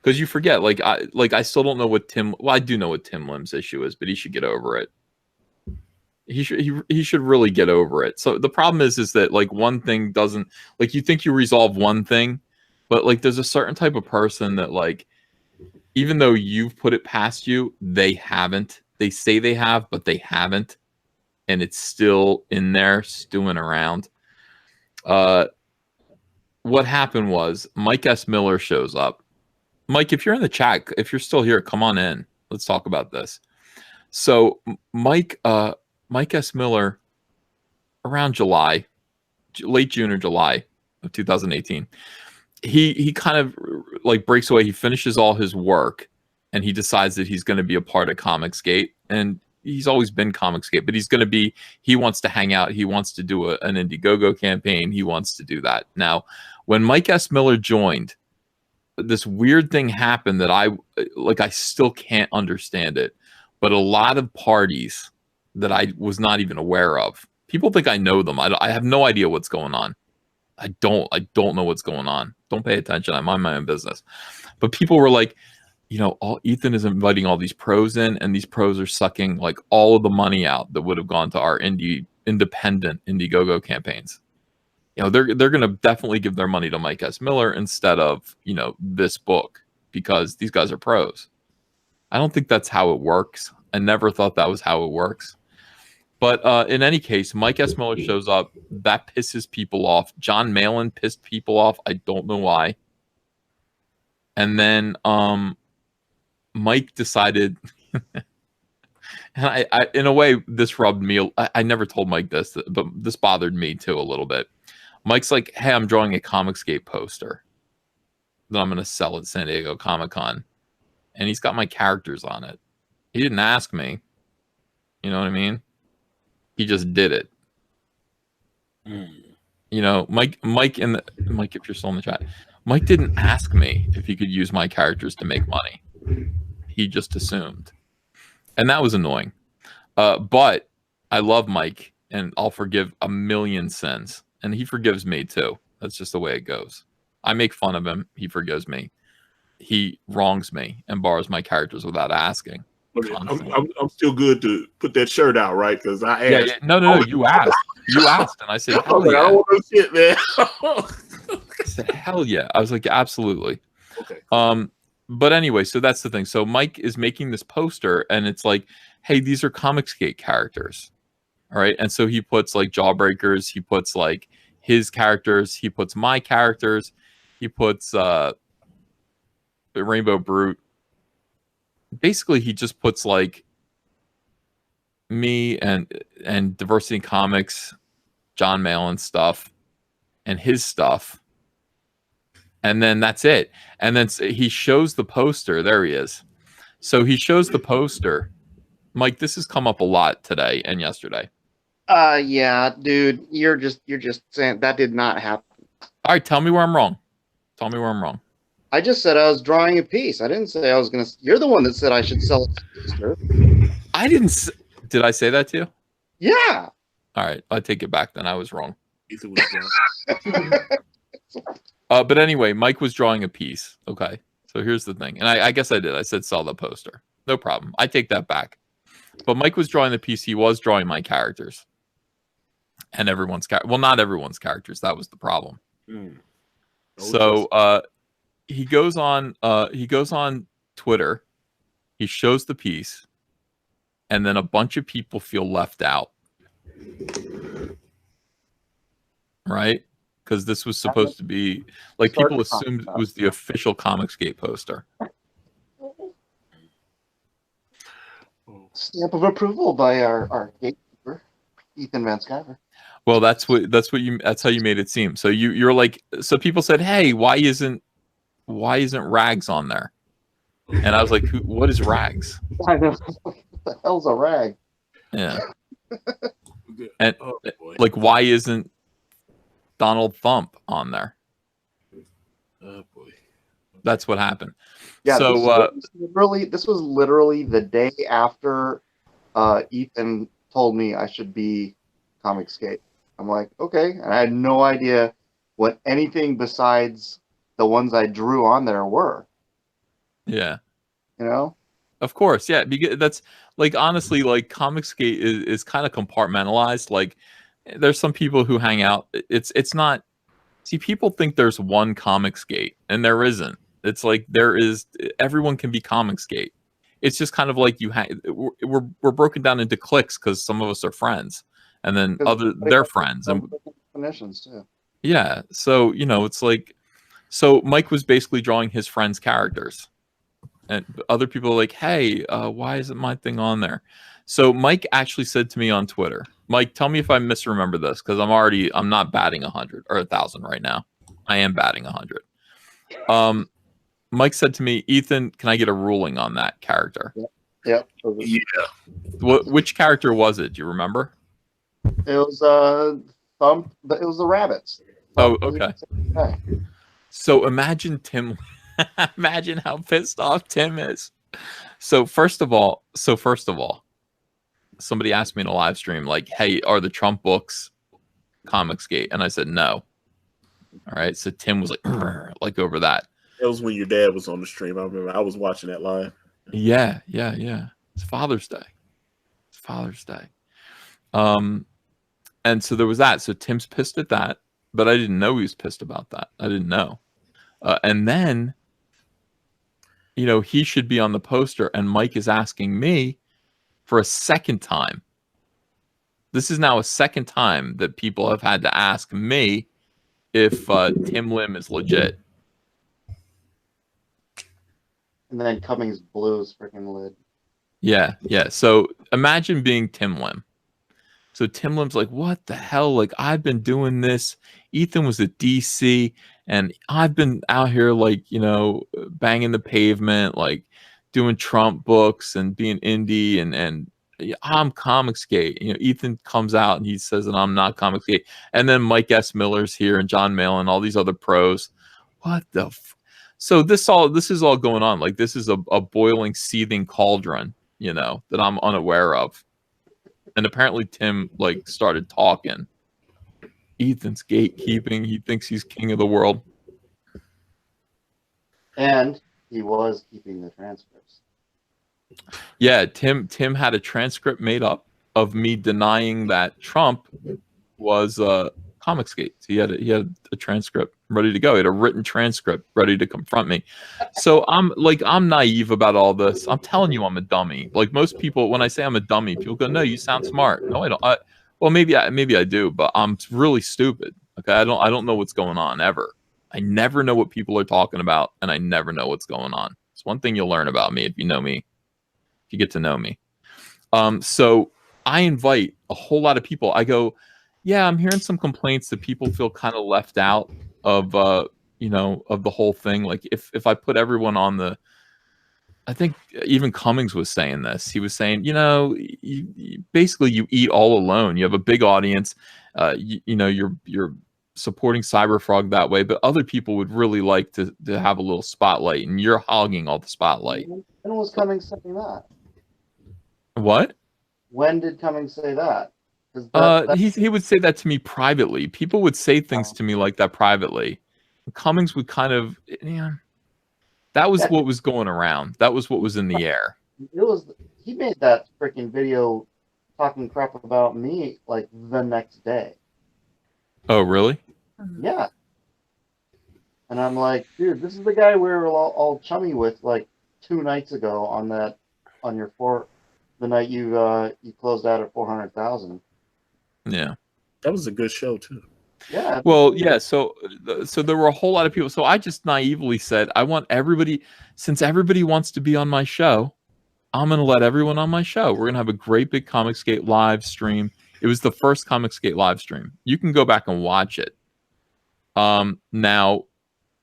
because you forget. I still don't know what Tim. Well, I do know what Tim Lim's issue is, but he should get over it. He should really get over it. So the problem is that like one thing doesn't, like, you think you resolve one thing, but like there's a certain type of person that, like, even though you've put it past you, they haven't. They say they have, but they haven't, and it's still in there stewing around. What happened was Mike S. Miller shows up. Mike, if you're in the chat, if you're still here, come on in. Let's talk about this. So Mike S. Miller, around July, late June or July of 2018, he kind of like breaks away. He finishes all his work, and he decides that he's going to be a part of Comicsgate. And he's always been Comicsgate, but he wants to hang out. He wants to do an Indiegogo campaign. He wants to do that. Now, when Mike S. Miller joined, this weird thing happened that I still can't understand it. But a lot of parties that I was not even aware of, people think I know them. I have no idea what's going on. I don't know what's going on. Don't pay attention. I mind my own business. But people were like, Ethan is inviting all these pros in, and these pros are sucking like all of the money out that would have gone to our independent Indiegogo campaigns. They're going to definitely give their money to Mike S. Miller instead of, this book, because these guys are pros. I don't think that's how it works. I never thought that was how it works. But in any case, Mike S. Miller shows up. That pisses people off. John Malin pissed people off. I don't know why. And then Mike decided, and I in a way, this rubbed me. I never told Mike this, but this bothered me too a little bit. Mike's like, hey, I'm drawing a Comicsgate poster that I'm going to sell at San Diego Comic-Con. And he's got my characters on it. He didn't ask me. You know what I mean? He just did it. Mike, if you're still in the chat, Mike didn't ask me if he could use my characters to make money. He just assumed. And that was annoying. But I love Mike, and I'll forgive a million sins. And he forgives me too. That's just the way it goes. I make fun of him. He forgives me. He wrongs me and borrows my characters without asking. Okay, I'm still good to put that shirt out, right? Because I asked. Yeah. No. You asked. You asked, and I said, hell yeah. I don't want no shit, man. I said, hell yeah. I was like, absolutely. Okay. But anyway, so that's the thing. So Mike is making this poster, and it's like, hey, these are Comicsgate characters. All right. And so he puts like Jawbreakers, he puts like his characters, he puts my characters, he puts Rainbow Brute. Basically, he just puts like me and Diversity Comics, John Malin stuff, and his stuff. And then that's it. And then he shows the poster. There he is. So he shows the poster. Mike, this has come up a lot today and yesterday. Yeah, dude, you're just saying that did not happen. All right, tell me where I'm wrong. Tell me where I'm wrong. I just said I was drawing a piece. I didn't say I was going to. You're the one that said I should sell it. I didn't. Did I say that to you? Yeah. All right, I take it back then. I was wrong. But anyway, Mike was drawing a piece. Okay, so here's the thing. And I guess I did. I said sell the poster. No problem. I take that back. But Mike was drawing the piece. He was drawing my characters. And everyone's well, not everyone's characters. That was the problem. So he goes on Twitter. He shows the piece, and then a bunch of people feel left out. Right? Because this was supposed to be like people assumed it was the official Comicsgate poster. Stamp of approval by our gatekeeper, Ethan Van Sciver. Well, that's how you made it seem. So you're like, so people said, hey, why isn't Rags on there? And I was like, what is Rags? I know. What the hell's a rag? Yeah. And like, why isn't Donald Thump on there? Oh boy. That's what happened. Yeah, so this was literally the day after Ethan told me I should be Comicsgate. I'm like, okay, and I had no idea what anything besides the ones I drew on there were. Yeah. You know? Of course, yeah. Because that's like honestly, like Comicsgate is kind of compartmentalized. Like, there's some people who hang out. It's not. See, people think there's one Comicsgate, and there isn't. It's like there is. Everyone can be Comicsgate. It's just kind of like we're broken down into cliques because some of us are friends, and then Because they're friends, and definitions too. yeah. So it's like, so Mike was basically drawing his friends' characters. And other people are like, hey, why isn't my thing on there? So Mike actually said to me on Twitter, Mike, tell me if I misremember this, because I'm not batting 100 or 1,000 right now. I am batting 100. Mike said to me, Ethan, can I get a ruling on that character? Yep. Yeah. Which character was it? Do you remember? It was Thump, but it was the rabbits. Oh, Thump, okay. So imagine Tim. Imagine how pissed off Tim is. So first of all, somebody asked me in a live stream, like, hey, are the Trump books Comicsgate? And I said no. All right. So Tim was like over that. That was when your dad was on the stream. I remember I was watching that live. Yeah. It's Father's Day. And so there was that. So Tim's pissed at that, but I didn't know he was pissed about that. I didn't know. And then, he should be on the poster, and Mike is asking me for a second time. This is now a second time that people have had to ask me if Tim Lim is legit. And then Cummings blew his freaking lid. Yeah. So imagine being Tim Lim. So Tim Lim's like, what the hell? Like, I've been doing this. Ethan was at DC, and I've been out here, like, banging the pavement, like doing Trump books and being indie, and I'm Comicsgate. Ethan comes out and he says that I'm not Comicsgate. And then Mike S. Miller's here, and John Malin, all these other pros. What the So this is all going on. Like, this is a boiling, seething cauldron, that I'm unaware of. And apparently Tim started talking. Ethan's gatekeeping. He thinks he's king of the world. And he was keeping the transcripts. Yeah, Tim had a transcript made up of me denying that Trump was Comicsgate. He had a transcript ready to go. He had a written transcript ready to confront me. So I'm naive about all this. I'm telling you, I'm a dummy. Like most people, when I say I'm a dummy, people go, "No, you sound smart." No, I don't. Well, maybe I do, but I'm really stupid. Okay, I don't know what's going on ever. I never know what people are talking about, and I never know what's going on. It's one thing you'll learn about me if you know me, if you get to know me. So I invite a whole lot of people. I go, yeah, I'm hearing some complaints that people feel kind of left out of of the whole thing. Like if I put everyone on I think even Cummings was saying this. He was saying, you basically you eat all alone. You have a big audience. You're supporting CYBERFROG that way, but other people would really like to have a little spotlight, and you're hogging all the spotlight. When was Cummings saying that? What? When did Cummings say that? He would say that to me privately. People would say things to me like that privately. Cummings would kind of, that was what was going around. That was what was in the air. He made that freaking video talking crap about me like the next day. Oh, really? Yeah. And I'm like, dude, this is the guy we were all chummy with like 2 nights ago the night you closed out at 400,000. Yeah. That was a good show too. Yeah. Well, yeah. So there were a whole lot of people. So I just naively said, I want everybody, since everybody wants to be on my show, I'm going to let everyone on my show. We're going to have a great big Comicsgate live stream. It was the first Comicsgate live stream. You can go back and watch it. Now,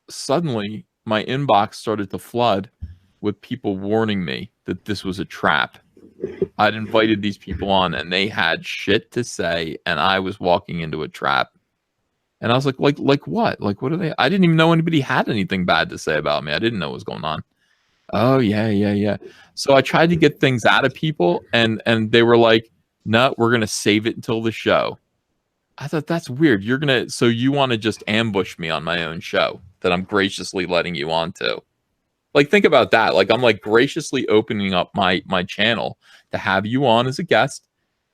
suddenly, my inbox started to flood with people warning me that this was a trap. I'd invited these people on, and they had shit to say, and I was walking into a trap. And I was like what? Like, what are they? I didn't even know anybody had anything bad to say about me. I didn't know what was going on. Oh, yeah. So I tried to get things out of people, and they were like, no, we're going to save it until the show. I thought, that's weird. So you want to just ambush me on my own show that I'm graciously letting you on to. Like, think about that. Like, I'm like graciously opening up my channel to have you on as a guest,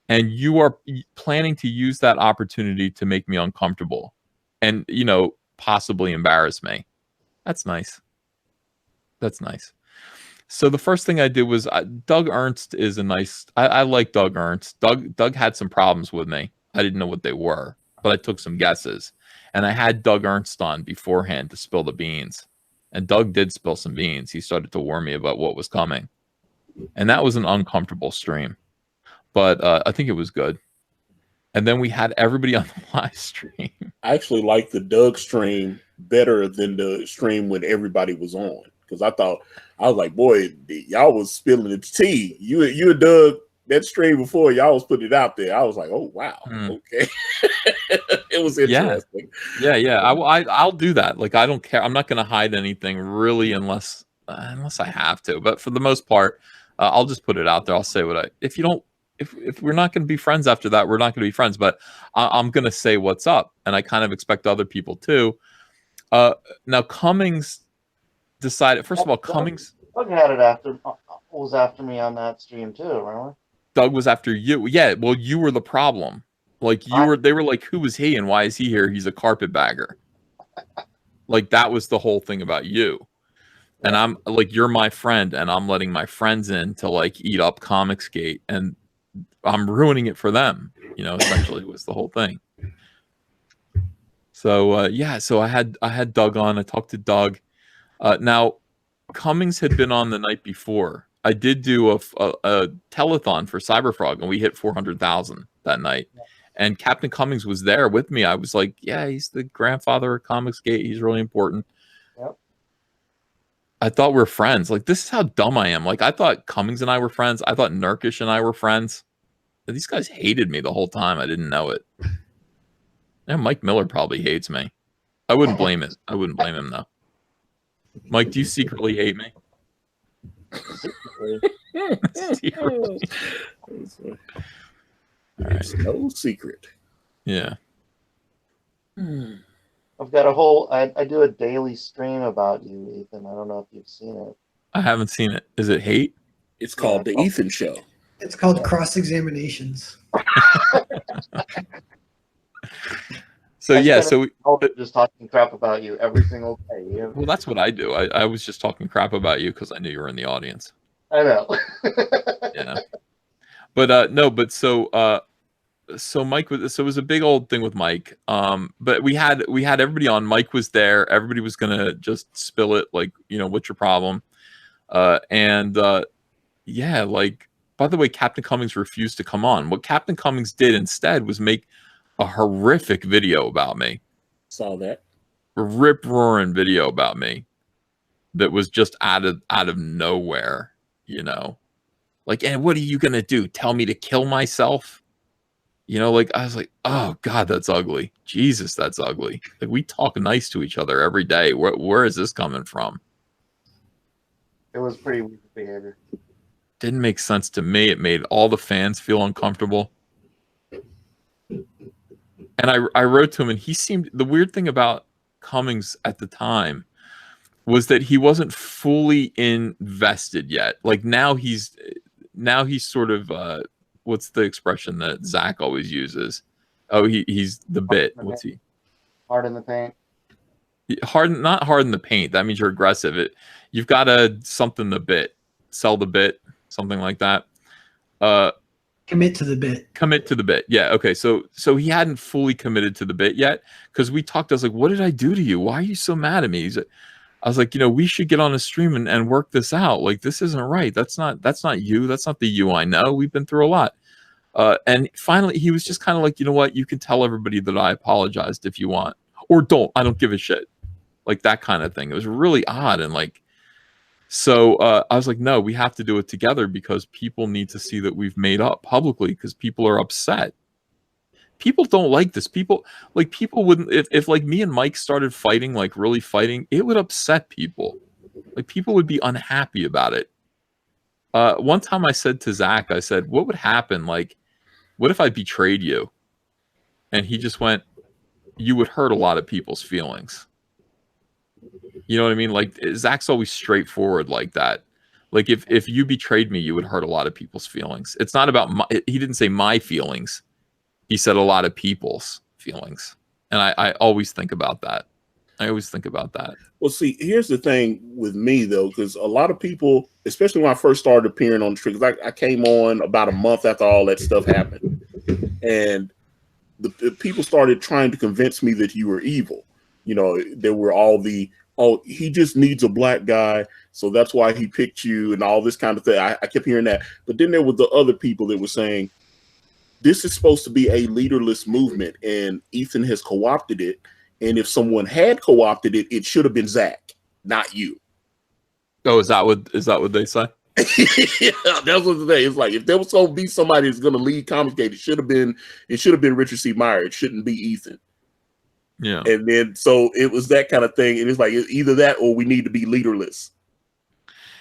and you are planning to use that opportunity to make me uncomfortable and, you know, possibly embarrass me. That's nice. That's nice. So the first thing I did was Doug Ernst is a nice. I like Doug Ernst. Doug had some problems with me. I didn't know what they were, but I took some guesses, and I had Doug Ernst on beforehand to spill the beans. And Doug did spill some beans. He started to warn me about what was coming, and that was an uncomfortable stream, but I think it was good. And then we had everybody on the live stream. I actually like the Doug stream better than the stream when everybody was on, because I was like, boy, y'all was spilling the tea. You and Doug, that stream before, y'all was putting it out there. I was like, oh wow, okay. It was interesting. Yeah. I'll do that. Like, I don't care. I'm not going to hide anything really unless I have to. But for the most part, I'll just put it out there. I'll say what if we're not going to be friends after that, we're not going to be friends. But I'm going to say what's up, and I kind of expect other people too. Now Cummings decided. First of all, Cummings. Doug was after me on that stream too. Remember? Doug was after you. Yeah. Well, you were the problem. Like, they were like, who is he and why is he here? He's a carpetbagger. Like, that was the whole thing about you. And I'm like, you're my friend, and I'm letting my friends in to like eat up Comicsgate, and I'm ruining it for them. You know, essentially was the whole thing. So so I had Doug on. I talked to Doug. Now, Cummings had been on the night before. I did do a telethon for CYBERFROG, and we hit 400,000 that night. And Captain Cummings was there with me. I was like, yeah, he's the grandfather of Comicsgate. He's really important. Yep. I thought we were friends. Like, this is how dumb I am. Like, I thought Cummings and I were friends. I thought Nurkish and I were friends. These guys hated me the whole time. I didn't know it. Yeah, Mike Miller probably hates me. I wouldn't blame it. I wouldn't blame him, though. Mike, do you secretly hate me? Secretly. It's no secret. Yeah. I've got a whole. I do a daily stream about you, Ethan. I don't know if you've seen it. I haven't seen it. Is it hate? It's called The Ethan Show. It's called Cross-Examinations. So yeah, so we just talking crap about you every single day. Well, that's what I do. I was just talking crap about you because I knew you were in the audience. I know. Yeah. But no, but so Mike was, so it was a big old thing with Mike. But we had everybody on. Mike was there. Everybody was gonna just spill it, like, you know, what's your problem? Yeah, like, by the way, Captain Cummings refused to come on. What Captain Cummings did instead was make a horrific video about me. Saw that. A rip-roaring video about me that was just out of nowhere, you know. Like, and what are you gonna do? Tell me to kill myself? You know, like, I was like, oh God, that's ugly. Jesus, that's ugly. Like, we talk nice to each other every day. Where is this coming from? It was pretty weak behavior. Didn't make sense to me. It made all the fans feel uncomfortable. And I wrote to him, and he seemed, the weird thing about Cummings at the time was that he wasn't fully invested yet. Like, now he's sort of what's the expression that Zach always uses? Oh, he's the bit. What's he? Hard in the paint. Not hard in the paint. That means you're aggressive. You've got to something the bit, sell the bit, something like that. Commit to the bit. Commit to the bit. Yeah. Okay. So he hadn't fully committed to the bit yet, because we talked. I was like, "What did I do to you? Why are you so mad at me?" I was like, you know, we should get on a stream and work this out. Like, this isn't right. That's not you. That's not the you I know. We've been through a lot. And finally, he was just kind of like, you know what? You can tell everybody that I apologized if you want, or don't. I don't give a shit. Like, that kind of thing. It was really odd. And like, so I was like, no, we have to do it together, because people need to see that we've made up publicly, because people are upset. People don't like this. People wouldn't, if like me and Mike started fighting, like really fighting, it would upset people. Like, people would be unhappy about it. One time I said to Zach, I said, what would happen? Like, what if I betrayed you? And he just went, you would hurt a lot of people's feelings. You know what I mean? Like Zach's always straightforward like that. Like if you betrayed me, you would hurt a lot of people's feelings. It's not about he didn't say my feelings. He said a lot of people's feelings. And I always think about that. I always think about that. Well, see, here's the thing with me though, because a lot of people, especially when I first started appearing on the street, because I came on about a month after all that stuff happened, and the people started trying to convince me that you were evil. You know, there were all the, oh, he just needs a black guy, so that's why he picked you, and all this kind of thing. I kept hearing that, but then there were the other people that were saying, this is supposed to be a leaderless movement, and Ethan has co-opted it. And if someone had co-opted it, it should have been Zach, not you. Oh, is that what they say? Yeah, that's what the thing. It's like if there was going to be somebody that's going to lead Comicsgate, it should have been Richard C. Meyer. It shouldn't be Ethan. Yeah. And then so it was that kind of thing. And it's like either that or we need to be leaderless.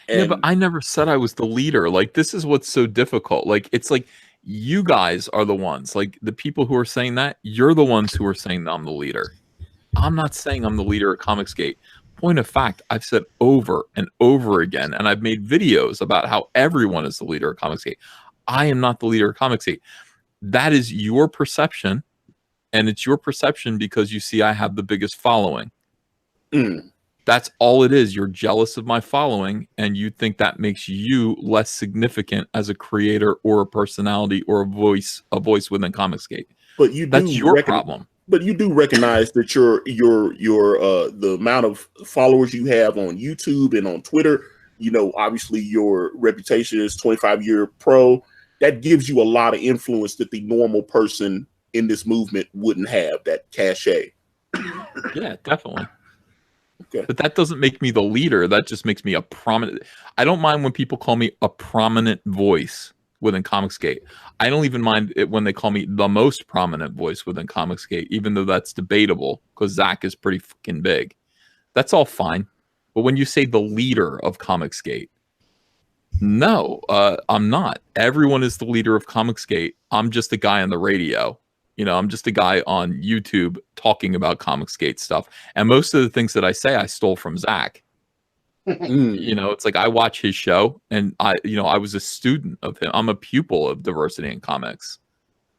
And yeah, but I never said I was the leader. Like this is what's so difficult. Like it's like you guys are the ones, like the people who are saying that, you're the ones who are saying that I'm the leader. I'm not saying I'm the leader of Comicsgate. Point of fact, I've said over and over again, and I've made videos about how everyone is the leader of Comicsgate. I am not the leader of Comicsgate. That is your perception, and it's your perception because you see I have the biggest following. That's all it is. You're jealous of my following, and you think that makes you less significant as a creator or a personality or a voice within Comicsgate. But you do that's your problem. But you do recognize that the amount of followers you have on YouTube and on Twitter, you know, obviously your reputation is 25-year pro. That gives you a lot of influence that the normal person in this movement wouldn't have, that cachet. Yeah, definitely. Okay. But that doesn't make me the leader. That just makes me a prominent. I don't mind when people call me a prominent voice within Comicsgate. I don't even mind it when they call me the most prominent voice within Comicsgate, even though that's debatable because Zach is pretty fucking big. That's all fine. But when you say the leader of Comicsgate, no, I'm not. Everyone is the leader of Comicsgate. I'm just a guy on the radio. You know, I'm just a guy on YouTube talking about Comicsgate stuff. And most of the things that I say, I stole from Zach. You know, it's like I watch his show and I was a student of him. I'm a pupil of diversity in comics.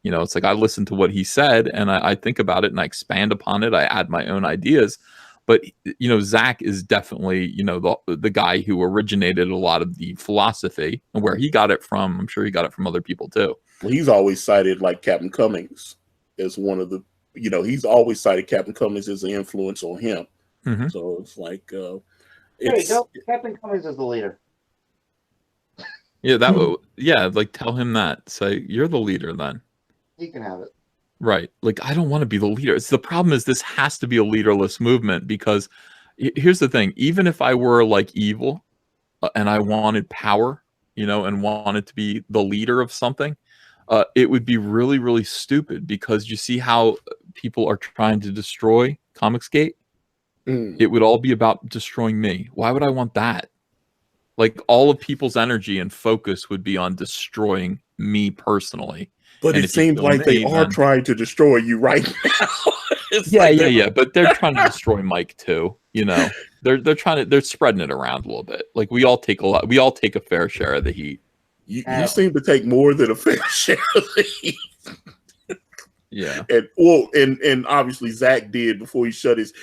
You know, it's like I listen to what he said and I think about it and I expand upon it. I add my own ideas. But, you know, Zach is definitely, you know, the guy who originated a lot of the philosophy and where he got it from. I'm sure he got it from other people, too. Well, he's always cited like Captain Cummings as one of the, you know, he's always cited Captain Cummings as an influence on him. Mm-hmm. So it's like, Captain Cummings is the leader. Yeah, like tell him that. Say you're the leader then. He can have it. Right. Like I don't want to be the leader. It's the problem is this has to be a leaderless movement because here's the thing. Even if I were like evil and I wanted power, you know, and wanted to be the leader of something, it would be really, really stupid because you see how people are trying to destroy Comicsgate. It would all be about destroying me. Why would I want that? Like all of people's energy and focus would be on destroying me personally. But it seems like they are trying to destroy you right now. Yeah. But they're trying to destroy Mike too. You know, they're spreading it around a little bit. Like we all take a fair share of the heat. You seem to take more than a fair share of the heat. Yeah. And obviously Zach did before he shut his.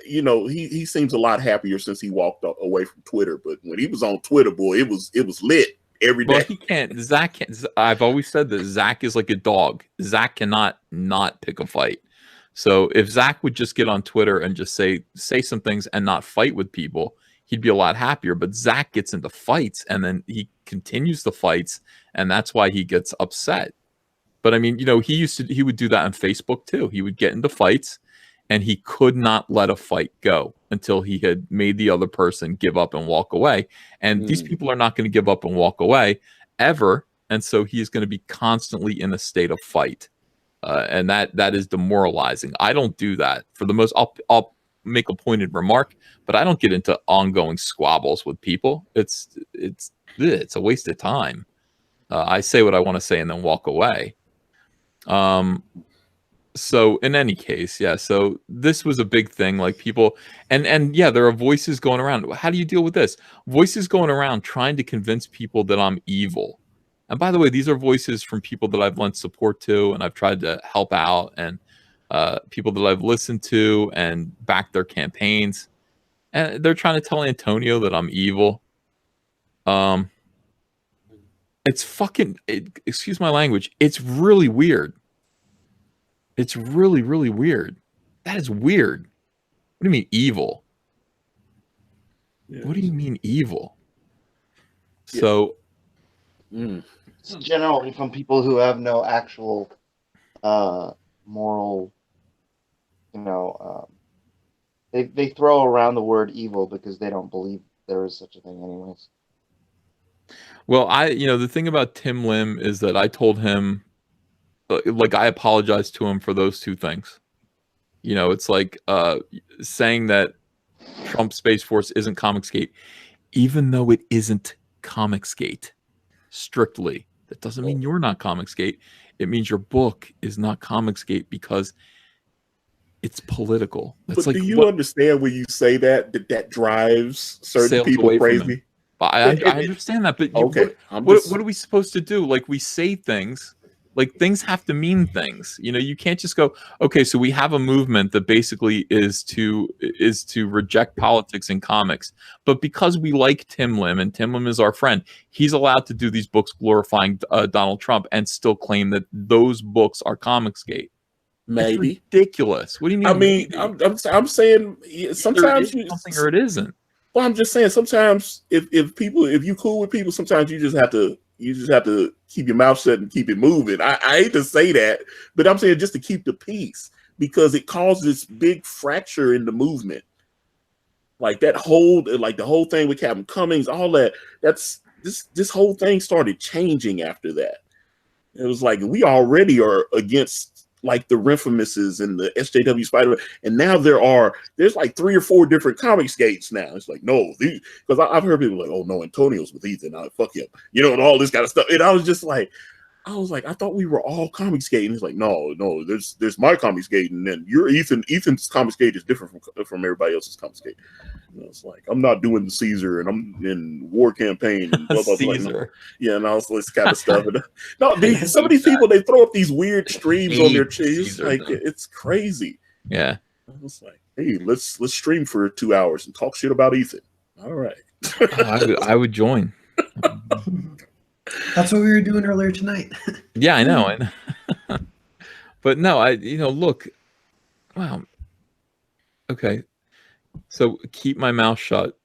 You know, he seems a lot happier since he walked away from Twitter. But when he was on Twitter, boy, it was lit every day. Well, he can't. Zach can't. I've always said that Zach is like a dog. Zach cannot not pick a fight. So if Zach would just get on Twitter and just say some things and not fight with people, he'd be a lot happier. But Zach gets into fights and then he continues the fights, and that's why he gets upset. But I mean, you know, he would do that on Facebook too. He would get into fights and he could not let a fight go until he had made the other person give up and walk away. And these people are not going to give up and walk away ever. And so he's going to be constantly in a state of fight. And that is demoralizing. I don't do that. For the most, I'll make a pointed remark, but I don't get into ongoing squabbles with people. It's a waste of time. I say what I want to say and then walk away. So in any case, yeah. So this was a big thing. Like people, and yeah, there are voices going around. How do you deal with this? Voices going around trying to convince people that I'm evil. And by the way, these are voices from people that I've lent support to, and I've tried to help out, and people that I've listened to and backed their campaigns. And they're trying to tell Antonio that I'm evil. It's fucking. Excuse my language. It's really weird. It's really, really weird. That is weird. What do you mean evil? Yeah. What do you mean evil? Yeah. So, It's generally from people who have no actual moral, they throw around the word evil because they don't believe there is such a thing anyways. well, the thing about Tim Lim is that I told him, like, I apologized to him for those two things. It's like saying that Trump Space Force isn't Comicsgate, even though it isn't Comicsgate strictly. That doesn't mean you're not Comicsgate. It means your book is not Comicsgate because it's political. That's but do you understand when you say that drives certain people crazy? I understand that, but okay, what are we supposed to do? Like, we say things, like things have to mean things. You can't just go, okay, so we have a movement that basically is to reject politics in comics, but because we like Tim Lim and Tim Lim is our friend, he's allowed to do these books glorifying Donald Trump and still claim that those books are Comicsgate. Maybe. It's ridiculous. What do you mean? I mean, I'm saying sometimes something or it isn't. Well, I'm just saying sometimes if you cool with people, sometimes you just have to keep your mouth shut and keep it moving. I hate to say that, but I'm saying just to keep the peace because it causes this big fracture in the movement. Like the whole thing with Captain Cummings, all that. That's this whole thing started changing after that. It was like we already are against like the Renfamouses and the SJW Spider, and now there's like 3 or 4 different Comicsgates now. It's like no, because I've heard people like, oh no, Antonio's with Ethan, fuck him, and all this kind of stuff. And I was like, I thought we were all Comicsgate, and he's like, no, there's my Comicsgate, and then your Ethan's Comicsgate is different from everybody else's Comicsgate. It's like I'm not doing the Caesar, and I'm in war campaign and blah blah blah. Caesar. Yeah, and all this kind of stuff. And, some of these people, they throw up these weird streams on their cheese. Like it's crazy. Yeah. I was like, hey, let's stream for 2 hours and talk shit about Ethan. All right. I would join. That's what we were doing earlier tonight. Yeah, I know. But no, look. Wow. Okay. So keep my mouth shut